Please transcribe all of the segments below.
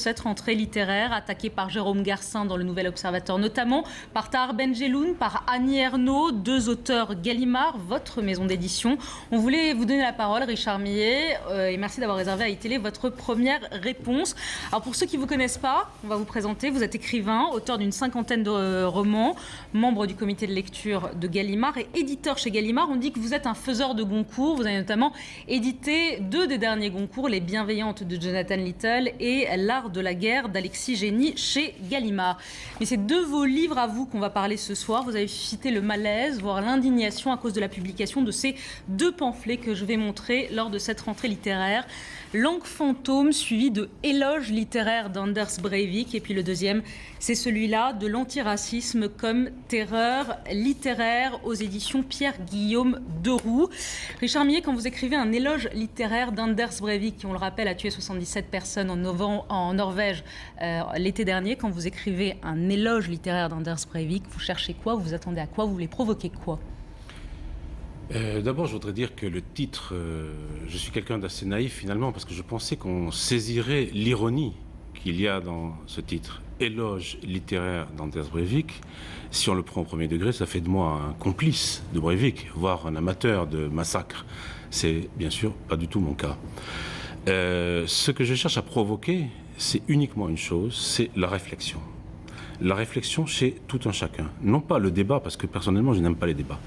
Cette rentrée littéraire, attaquée par Jérôme Garcin dans le Nouvel Observateur, notamment par Tahar Benjeloun, par Annie Ernaux, deux auteurs Gallimard, votre maison d'édition. On voulait vous donner la parole, Richard Millet, et merci d'avoir réservé à iTélé votre première réponse. Alors pour ceux qui ne vous connaissent pas, on va vous présenter. Vous êtes écrivain, auteur d'une 50aine de romans, membre du comité de lecture de Gallimard et éditeur chez Gallimard. On dit que vous êtes un faiseur de Goncourt. Vous avez notamment édité 2 des derniers Goncourt, Les Bienveillantes de Jonathan Little et L'Art de la guerre d'Alexis Génie chez Gallimard. Mais c'est de vos livres à vous qu'on va parler ce soir. Vous avez suscité le malaise, voire l'indignation à cause de la publication de ces 2 pamphlets que je vais montrer lors de cette rentrée littéraire. Langue fantôme suivi de Éloge littéraire d'Anders Breivik. Et puis le deuxième, c'est celui-là de l'antiracisme comme terreur littéraire aux éditions Pierre-Guillaume Deroux. Richard Millet, quand vous écrivez un éloge littéraire d'Anders Breivik, qui on le rappelle a tué 77 personnes en Norvège l'été dernier, quand vous écrivez un éloge littéraire d'Anders Breivik, vous cherchez quoi? Vous vous attendez à quoi? Vous voulez provoquer quoi? D'abord, je voudrais dire que le titre, je suis quelqu'un d'assez naïf finalement, parce que je pensais qu'on saisirait l'ironie qu'il y a dans ce titre. Éloge littéraire d'Anders Breivik. Si on le prend au premier degré, ça fait de moi un complice de Breivik, voire un amateur de massacre. C'est bien sûr pas du tout mon cas. Ce que je cherche à provoquer, c'est uniquement une chose, c'est la réflexion. La réflexion chez tout un chacun. Non pas le débat, parce que personnellement, je n'aime pas les débats.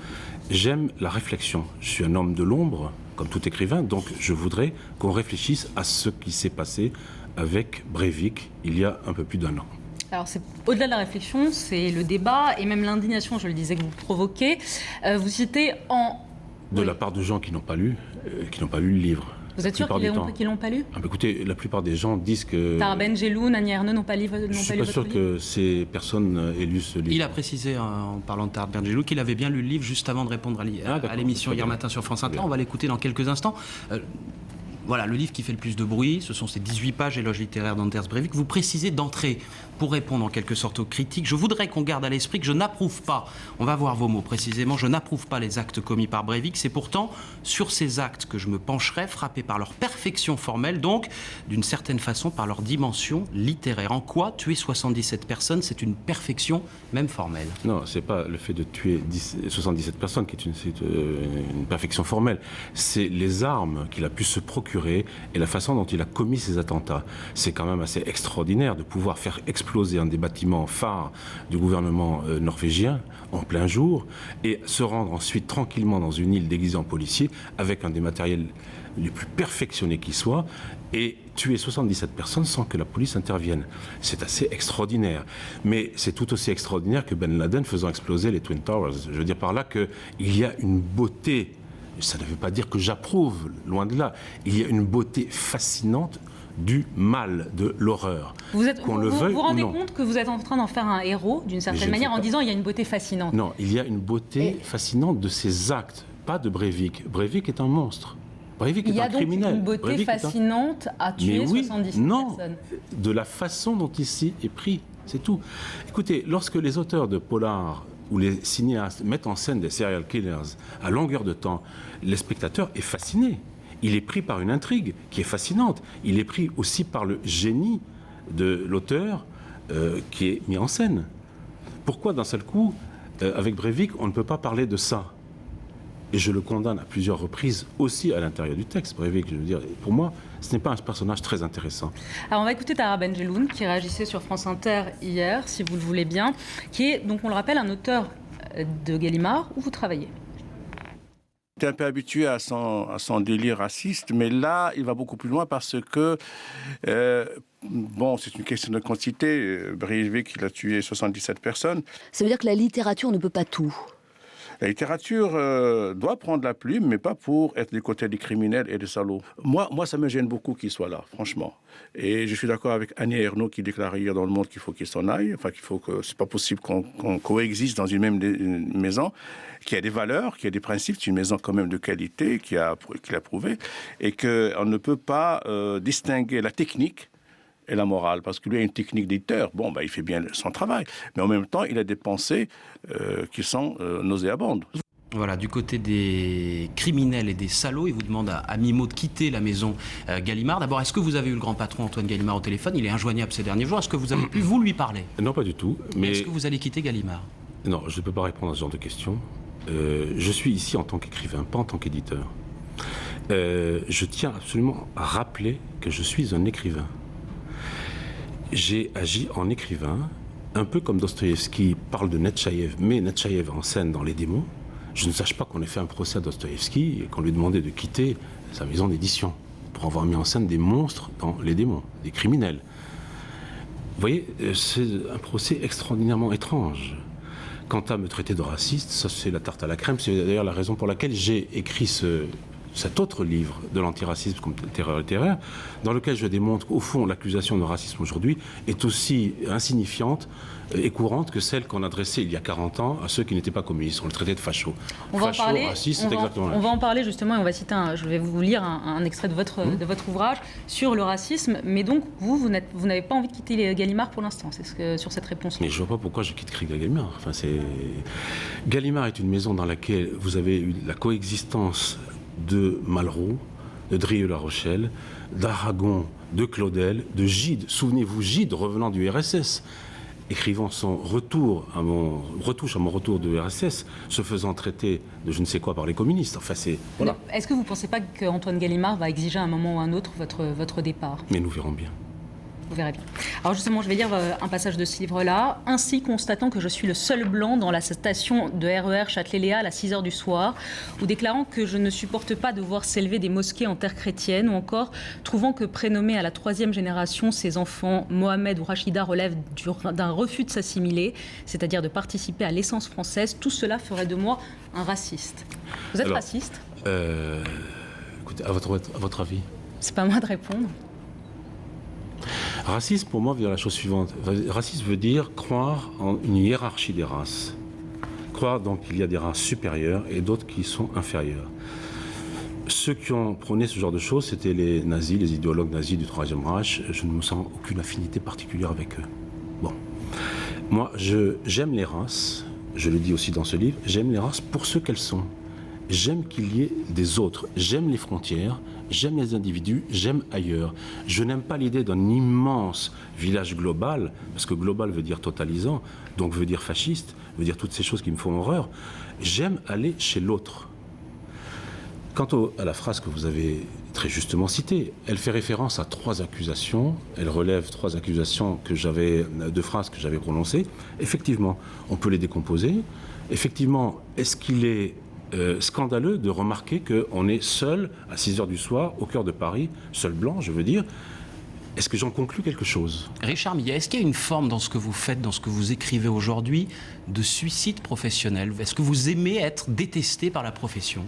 J'aime la réflexion. Je suis un homme de l'ombre, comme tout écrivain, donc je voudrais qu'on réfléchisse à ce qui s'est passé avec Breivik il y a un peu plus d'1 an. Alors, c'est au-delà de la réflexion, c'est le débat et même l'indignation, je le disais, que vous provoquez. Vous citez de la part de gens qui n'ont pas lu le livre. Vous êtes sûr qu'ils l'ont pas lu? Écoutez, la plupart des gens disent que... Tahar Benjeloun, Annie Ernaux n'ont pas lu votre livre? Je ne suis pas sûr que ces personnes aient lu ce livre. Il a précisé, en parlant de Tahar Benjeloun, qu'il avait bien lu le livre juste avant de répondre à l'émission hier matin sur France Inter. On va l'écouter dans quelques instants. Voilà, le livre qui fait le plus de bruit, ce sont ces 18 pages éloge littéraire d'Anders Breivik. Vous précisez d'entrée, pour répondre en quelque sorte aux critiques, je voudrais qu'on garde à l'esprit que je n'approuve pas, on va voir vos mots précisément, je n'approuve pas les actes commis par Breivik. C'est pourtant sur ces actes que je me pencherai, frappé par leur perfection formelle, donc d'une certaine façon par leur dimension littéraire. En quoi tuer 77 personnes, c'est une perfection même formelle? Non, c'est pas le fait de tuer 77 personnes qui est une perfection formelle. C'est les armes qu'il a pu se procurer et la façon dont il a commis ces attentats. C'est quand même assez extraordinaire de pouvoir faire exploser un des bâtiments phares du gouvernement norvégien en plein jour et se rendre ensuite tranquillement dans une île déguisée en policier avec un des matériels les plus perfectionnés qui soit et tuer 77 personnes sans que la police intervienne. C'est assez extraordinaire. Mais c'est tout aussi extraordinaire que Ben Laden faisant exploser les Twin Towers. Je veux dire par là qu'il y a une beauté. Ça ne veut pas dire que j'approuve, loin de là. Il y a une beauté fascinante du mal, de l'horreur. Vous vous rendez compte que vous êtes en train d'en faire un héros, d'une certaine manière, en disant il y a une beauté fascinante? Non, il y a une beauté fascinante de ces actes, pas de Breivik. Breivik est un monstre. Breivik est un criminel. Il y a donc une beauté fascinante à tuer 77 personnes. De la façon dont ici est pris, c'est tout. Écoutez, lorsque les auteurs de polar où les cinéastes mettent en scène des serial killers à longueur de temps, le spectateur est fasciné. Il est pris par une intrigue qui est fascinante. Il est pris aussi par le génie de l'auteur qui est mis en scène. Pourquoi d'un seul coup, avec Breivik, on ne peut pas parler de ça? Et je le condamne à plusieurs reprises aussi à l'intérieur du texte. Breivik, je veux dire, pour moi, ce n'est pas un personnage très intéressant. Alors on va écouter Tahar Benjeloun qui réagissait sur France Inter hier, si vous le voulez bien, qui est, donc on le rappelle, un auteur de Gallimard où vous travaillez. J'étais un peu habitué à son délire raciste, mais là, il va beaucoup plus loin parce que, c'est une question de quantité. Breivik, il a tué 77 personnes. Ça veut dire que la littérature ne peut pas tout. La littérature doit prendre la plume, mais pas pour être du côté des criminels et des salauds. Moi, ça me gêne beaucoup qu'il soit là, franchement. Et je suis d'accord avec Annie Ernaux qui déclare hier dans Le Monde qu'il faut qu'il s'en aille, enfin qu'il faut que c'est pas possible qu'on coexiste dans une même maison, qui a des valeurs, qui a des principes, c'est une maison quand même de qualité, qui a prouvé, et qu'on ne peut pas distinguer la technique et la morale, parce que lui a une technique d'éditeur. Il fait bien son travail, mais en même temps, il a des pensées qui sont nauséabondes. Voilà, du côté des criminels et des salauds, il vous demande à mi-mot de quitter la maison Gallimard. D'abord, est-ce que vous avez eu le grand patron Antoine Gallimard au téléphone? Il est injoignable ces derniers jours. Est-ce que vous avez pu, vous, lui parler? Non, pas du tout. Mais est-ce que vous allez quitter Gallimard? Non, je ne peux pas répondre à ce genre de questions. Je suis ici en tant qu'écrivain, pas en tant qu'éditeur. Je tiens absolument à rappeler que je suis un écrivain. J'ai agi en écrivain, un peu comme Dostoïevski parle de Netchaïev, mais Netchaïev en scène dans Les Démons. Je ne sache pas qu'on ait fait un procès à Dostoïevski et qu'on lui demandait de quitter sa maison d'édition pour avoir mis en scène des monstres dans Les Démons, des criminels. Vous voyez, c'est un procès extraordinairement étrange. Quant à me traiter de raciste, ça c'est la tarte à la crème. C'est d'ailleurs la raison pour laquelle j'ai écrit cet autre livre de l'antiracisme comme terreur littéraire, dans lequel je démontre qu'au fond, l'accusation de racisme aujourd'hui est aussi insignifiante et courante que celle qu'on adressait il y a 40 ans à ceux qui n'étaient pas communistes. On le traitait de fachos. On va en parler. Raciste, c'est exactement on va en parler justement et on va citer je vais vous lire un extrait de votre ouvrage sur le racisme. Mais donc, vous n'avez pas envie de quitter les Gallimard pour l'instant, c'est sur cette réponse. Mais je ne vois pas pourquoi je quitterais Gallimard. Gallimard est une maison dans laquelle vous avez eu la coexistence de Malraux, de Drieux-La Rochelle, d'Aragon, de Claudel, de Gide. Souvenez-vous, Gide, revenant du RSS, écrivant son retouche à mon retour de RSS, se faisant traiter de je ne sais quoi par les communistes. Enfin, voilà. Est-ce que vous ne pensez pas qu'Antoine Gallimard va exiger à un moment ou à un autre votre départ? Mais nous verrons bien. Vous verrez bien. Alors justement, je vais lire un passage de ce livre-là. Ainsi, constatant que je suis le seul blanc dans la station de RER Châtelet-Léal à 6h du soir, ou déclarant que je ne supporte pas de voir s'élever des mosquées en terre chrétienne, ou encore trouvant que prénommer à la 3e génération ses enfants Mohamed ou Rachida relève d'un refus de s'assimiler, c'est-à-dire de participer à l'essence française, tout cela ferait de moi un raciste. Vous êtes raciste? Écoutez, à votre avis? C'est pas à moi de répondre. Racisme, pour moi, veut dire la chose suivante. Racisme veut dire croire en une hiérarchie des races. Croire donc qu'il y a des races supérieures et d'autres qui sont inférieures. Ceux qui ont prôné ce genre de choses, c'était les nazis, les idéologues nazis du Troisième Reich. Je ne me sens aucune affinité particulière avec eux. Bon. Moi, j'aime les races, je le dis aussi dans ce livre, j'aime les races pour ce qu'elles sont. J'aime qu'il y ait des autres, j'aime les frontières, j'aime les individus, j'aime ailleurs. Je n'aime pas l'idée d'un immense village global, parce que global veut dire totalisant, donc veut dire fasciste, veut dire toutes ces choses qui me font horreur. J'aime aller chez l'autre. Quant à la phrase que vous avez très justement citée, elle fait référence à 3 accusations, elle relève 3 accusations de phrases que j'avais prononcées. Effectivement, on peut les décomposer. Effectivement, est-ce qu'il est scandaleux de remarquer qu'on est seul à 6h du soir, au cœur de Paris, seul blanc, je veux dire. Est-ce que j'en conclus quelque chose? Richard Millet, est-ce qu'il y a une forme dans ce que vous faites, dans ce que vous écrivez aujourd'hui, de suicide professionnel? Est-ce que vous aimez être détesté par la profession?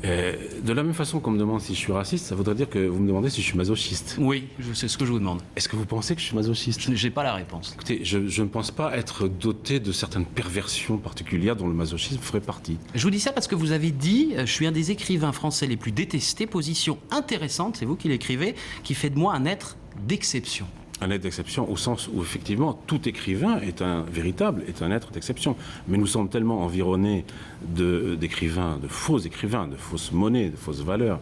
De la même façon qu'on me demande si je suis raciste, ça voudrait dire que vous me demandez si je suis masochiste. Oui, c'est ce que je vous demande. Est-ce que vous pensez que je suis masochiste? Je n'ai pas la réponse. Écoutez, je ne pense pas être doté de certaines perversions particulières dont le masochisme ferait partie. Je vous dis ça parce que vous avez dit « Je suis un des écrivains français les plus détestés », position intéressante, c'est vous qui l'écrivez, qui fait de moi un être d'exception. Un être d'exception au sens où, effectivement, tout écrivain est un être d'exception. Mais nous sommes tellement environnés d'écrivains, de fausses monnaies, de fausses valeurs,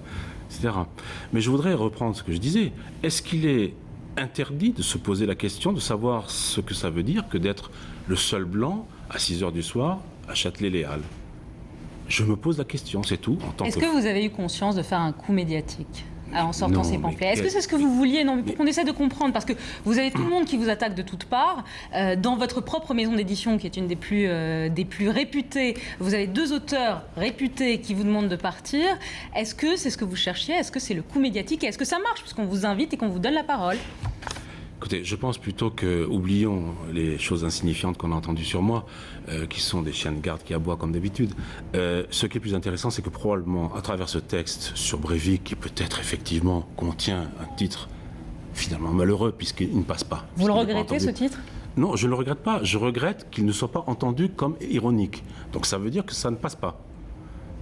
etc. Mais je voudrais reprendre ce que je disais. Est-ce qu'il est interdit de se poser la question de savoir ce que ça veut dire que d'être le seul blanc à 6h du soir à Châtelet-Léal? Je me pose la question, c'est tout. Est-ce que vous avez eu conscience de faire un coup médiatique en sortant ces pamphlets? Est-ce que c'est ce que vous vouliez? Non, mais pour qu'on essaie de comprendre, parce que vous avez tout le monde qui vous attaque de toutes parts. Dans votre propre maison d'édition, qui est une des plus réputées, vous avez 2 auteurs réputés qui vous demandent de partir. Est-ce que c'est ce que vous cherchiez? Est-ce que c'est le coup médiatique? Et est-ce que ça marche, puisqu'on vous invite et qu'on vous donne la parole? Écoutez, je pense plutôt que, oublions les choses insignifiantes qu'on a entendues sur moi, qui sont des chiens de garde qui aboient comme d'habitude. Ce qui est plus intéressant, c'est que probablement, à travers ce texte sur Breivik, qui peut-être effectivement contient un titre finalement malheureux, puisqu'il ne passe pas. Vous le regrettez, ce titre? Non, je ne le regrette pas. Je regrette qu'il ne soit pas entendu comme ironique. Donc ça veut dire que ça ne passe pas.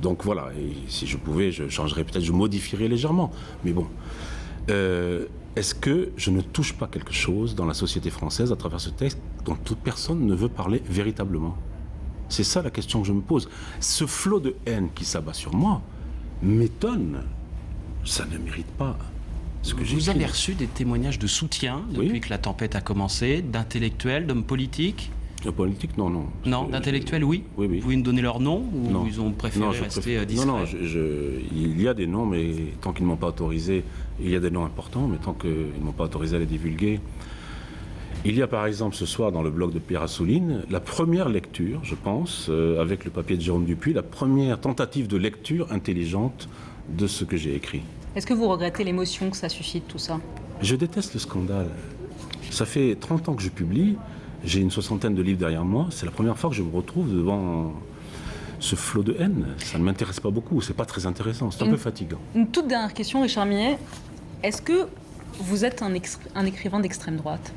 Donc voilà, et si je pouvais, je changerais peut-être, je modifierais légèrement. Mais bon... Est-ce que je ne touche pas quelque chose dans la société française à travers ce texte dont toute personne ne veut parler véritablement? C'est ça la question que je me pose. Ce flot de haine qui s'abat sur moi m'étonne. Ça ne mérite pas ce que j'ai Vous écrit. avez reçu des témoignages de soutien depuis que la tempête a commencé, d'intellectuels, d'hommes politiques? La politique, non. Non, d'intellectuels, oui. Oui. Vous pouvez nous donner leur nom ou Non. ils ont préféré rester discrets? Non, il y a des noms, mais tant qu'ils ne m'ont pas autorisé, il y a des noms importants, mais tant qu'ils ne m'ont pas autorisé à les divulguer. Il y a par exemple ce soir dans le blog de Pierre Assouline la première lecture, je pense, avec le papier de Jérôme Dupuis, la première tentative de lecture intelligente de ce que j'ai écrit. Est-ce que vous regrettez l'émotion que ça suscite, tout ça? Je déteste le scandale. Ça fait 30 ans que je publie, j'ai une 60aine de livres derrière moi, c'est la première fois que je me retrouve devant ce flot de haine. Ça ne m'intéresse pas beaucoup, c'est pas très intéressant, c'est un peu fatigant. Une toute dernière question, Richard Millet. Est-ce que vous êtes un écrivain d'extrême droite?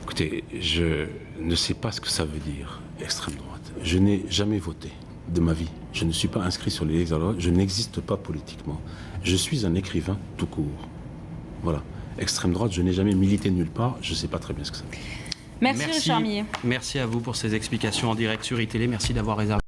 Écoutez, je ne sais pas ce que ça veut dire, extrême droite. Je n'ai jamais voté de ma vie. Je ne suis pas inscrit sur les listes de droite, je n'existe pas politiquement. Je suis un écrivain tout court. Voilà. Extrême droite, je n'ai jamais milité nulle part, je ne sais pas très bien ce que ça veut dire. Merci Richard Millet. Merci à vous pour ces explications en direct sur iTélé. Merci d'avoir réservé.